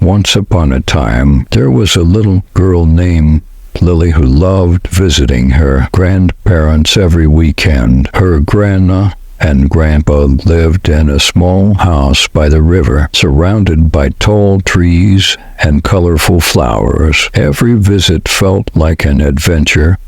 Once upon a time, there was a little girl named Lily who loved visiting her grandparents every weekend. Her grandma and grandpa lived in a small house by the river, surrounded by tall trees and colorful flowers. Every visit felt like an adventure,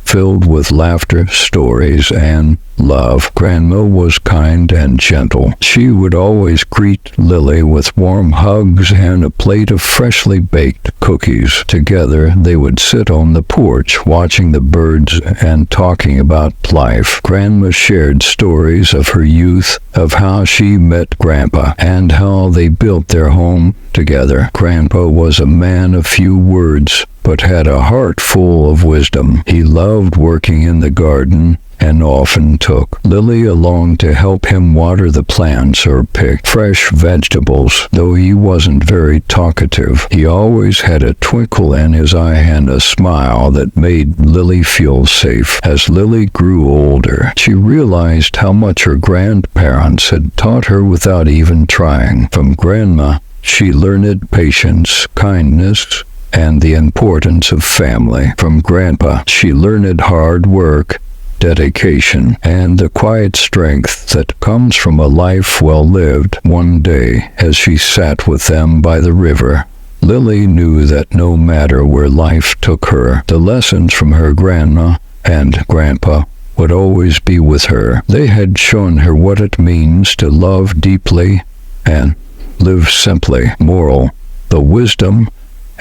filled with laughter, stories, and love. Grandma was kind and gentle. She would always greet Lily with warm hugs and a plate of freshly baked cookies. Together, they would sit on the porch, watching the birds and talking about life. Grandma shared stories of her youth, of how she met Grandpa, and how they built their home together. Grandpa was a man of few words, but had a heart full of wisdom. He loved working in the garden and often took Lily along to help him water the plants or pick fresh vegetables. Though he wasn't very talkative, he always had a twinkle in his eye and a smile that made Lily feel safe. As Lily grew older, she realized how much her grandparents had taught her without even trying. From Grandma, she learned patience, kindness, and the importance of family. From Grandpa, she learned hard work, dedication, and the quiet strength that comes from a life well lived. One day, as she sat with them by the river, Lily knew that no matter where life took her, the lessons from her grandma and grandpa would always be with her. They had shown her what it means to love deeply and live simply. Moral: the wisdom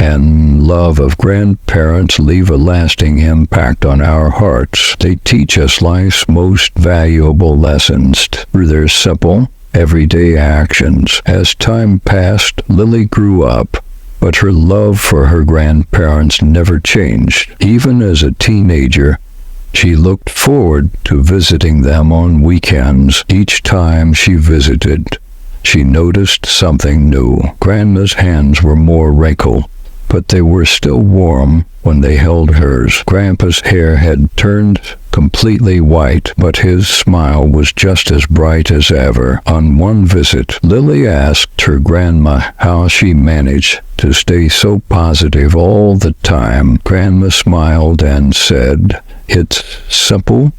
and love of grandparents leave a lasting impact on our hearts. They teach us life's most valuable lessons through their simple, everyday actions. As time passed, Lily grew up, but her love for her grandparents never changed. Even as a teenager, she looked forward to visiting them on weekends. Each time she visited, she noticed something new. Grandma's hands were more wrinkled, but they were still warm when they held hers. Grandpa's hair had turned completely white, but his smile was just as bright as ever. On one visit, Lily asked her grandma how she managed to stay so positive all the time. Grandma smiled and said, "It's simple,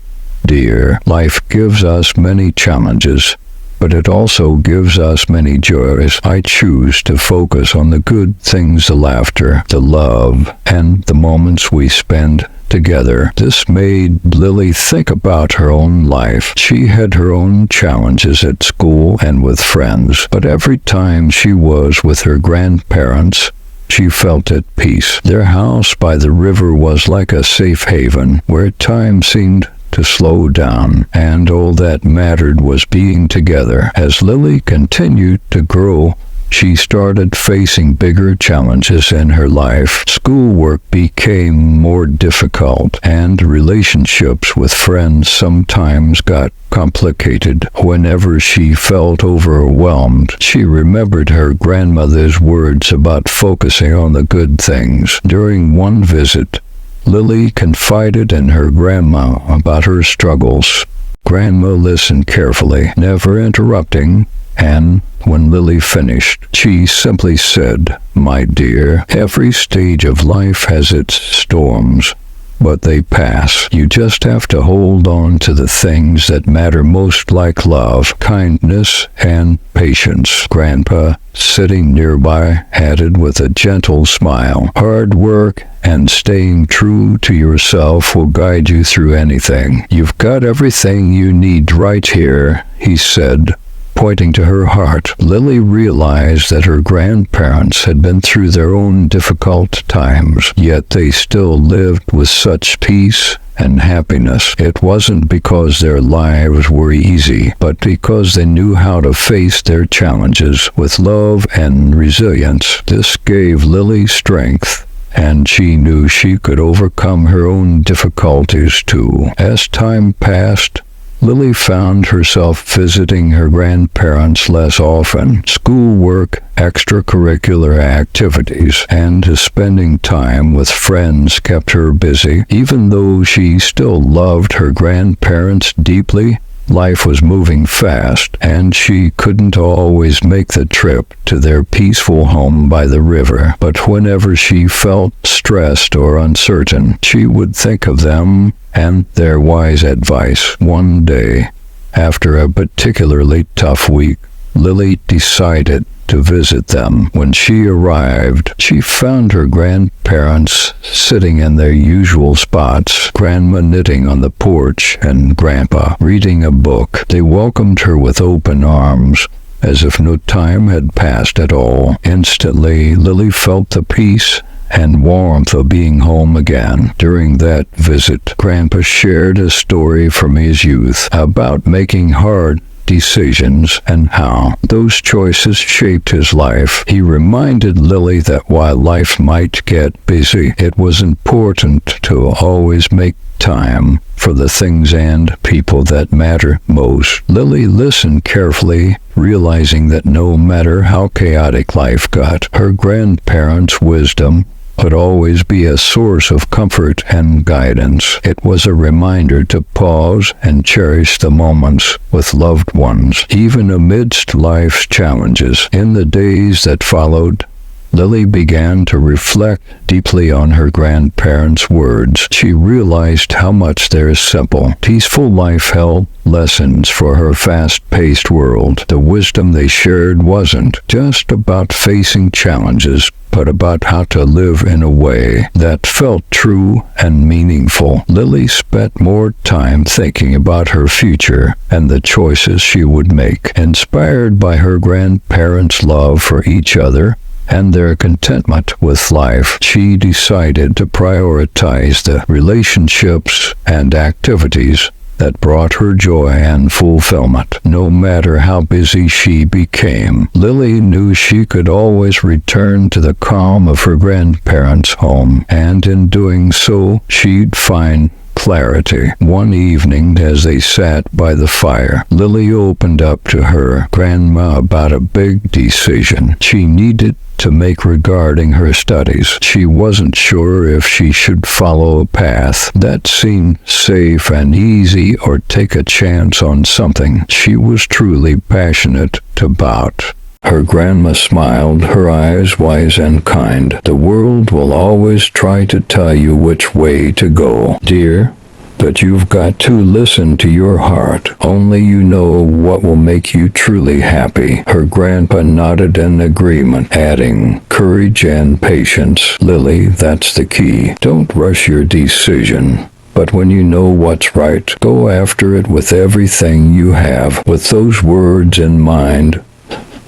dear. Life gives us many challenges, but it also gives us many joys. I choose to focus on the good things, the laughter, the love, and the moments we spend together." This made Lily think about her own life. She had her own challenges at school and with friends, but every time she was with her grandparents, she felt at peace. Their house by the river was like a safe haven where time seemed to slow down, and all that mattered was being together. As Lily continued to grow, she started facing bigger challenges in her life. Schoolwork became more difficult, and relationships with friends sometimes got complicated. Whenever she felt overwhelmed, she remembered her grandmother's words about focusing on the good things. During one visit, Lily confided in her grandma about her struggles. Grandma listened carefully, never interrupting, and when Lily finished, she simply said, "My dear, every stage of life has its storms, but they pass. You just have to hold on to the things that matter most, like love, kindness, and patience." Grandpa, sitting nearby, added with a gentle smile, "Hard work and staying true to yourself will guide you through anything. You've got everything you need right here," he said, pointing to her heart. Lily realized that her grandparents had been through their own difficult times, yet they still lived with such peace and happiness. It wasn't because their lives were easy, but because they knew how to face their challenges with love and resilience. This gave Lily strength, and she knew she could overcome her own difficulties too. As time passed, Lily found herself visiting her grandparents less often. Schoolwork, extracurricular activities, and spending time with friends kept her busy. Even though she still loved her grandparents deeply, Life was moving fast, and she couldn't always make the trip to their peaceful home by the river. But whenever she felt stressed or uncertain, she would think of them and their wise advice. One day, after a particularly tough week, Lily decided to visit them. When she arrived, she found her grandparents sitting in their usual spots, Grandma knitting on the porch and Grandpa reading a book. They welcomed her with open arms, as if no time had passed at all. Instantly, Lily felt the peace and warmth of being home again. During that visit, Grandpa shared a story from his youth about making hard decisions and how those choices shaped his life. He reminded Lily that while life might get busy, it was important to always make time for the things and people that matter most. Lily listened carefully, realizing that no matter how chaotic life got, her grandparents' wisdom would always be a source of comfort and guidance. It was a reminder to pause and cherish the moments with loved ones, even amidst life's challenges. In the days that followed, Lily began to reflect deeply on her grandparents' words. She realized how much their simple, peaceful life held lessons for her fast-paced world. The wisdom they shared wasn't just about facing challenges, but about how to live in a way that felt true and meaningful. Lily spent more time thinking about her future and the choices she would make. Inspired by her grandparents' love for each other and their contentment with life, she decided to prioritize the relationships and activities that brought her joy and fulfillment. No matter how busy she became, Lily knew she could always return to the calm of her grandparents' home, and in doing so, she'd find clarity. One evening, as they sat by the fire, Lily opened up to her grandma about a big decision she needed to make regarding her studies. She wasn't sure if she should follow a path that seemed safe and easy or take a chance on something she was truly passionate about. Her grandma smiled, her eyes wise and kind. "The world will always try to tell you which way to go, dear, but you've got to listen to your heart. Only you know what will make you truly happy." Her grandpa nodded in agreement, adding, "Courage and patience, Lily, that's the key. Don't rush your decision. But when you know what's right, go after it with everything you have." With those words in mind,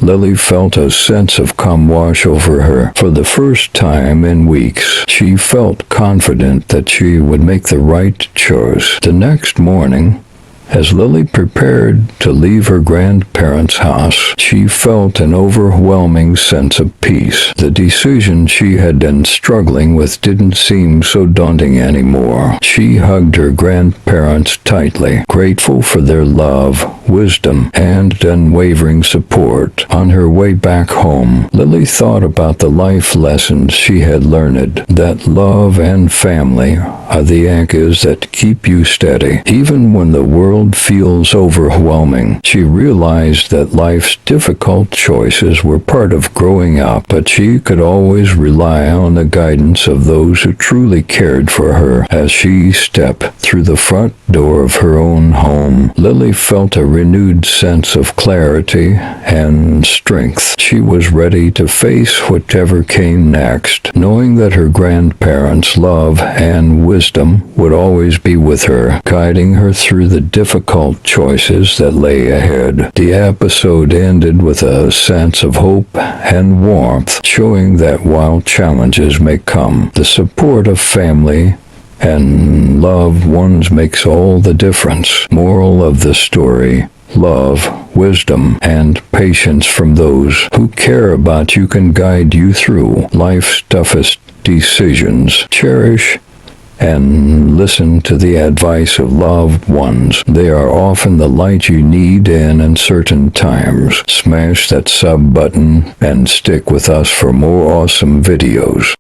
Lily felt a sense of calm wash over her. For the first time in weeks, she felt confident that she would make the right choice. The next morning, as Lily prepared to leave her grandparents' house, she felt an overwhelming sense of peace. The decision she had been struggling with didn't seem so daunting anymore. She hugged her grandparents tightly, grateful for their love, wisdom, and unwavering support. On her way back home, Lily thought about the life lessons she had learned, that love and family are the anchors that keep you steady, even when the world feels overwhelming. She realized that life's difficult choices were part of growing up, but she could always rely on the guidance of those who truly cared for her. As she stepped through the front door of her own home, Lily felt a renewed sense of clarity and strength. She was ready to face whatever came next, knowing that her grandparents' love and wisdom would always be with her, guiding her through the difficult choices that lay ahead. The episode ended with a sense of hope and warmth, showing that while challenges may come, the support of family and loved ones makes all the difference. Moral of the story: love, wisdom, and patience from those who care about you can guide you through life's toughest decisions. Cherish and listen to the advice of loved ones. They are often the light you need in uncertain times. Smash that sub button and stick with us for more awesome videos.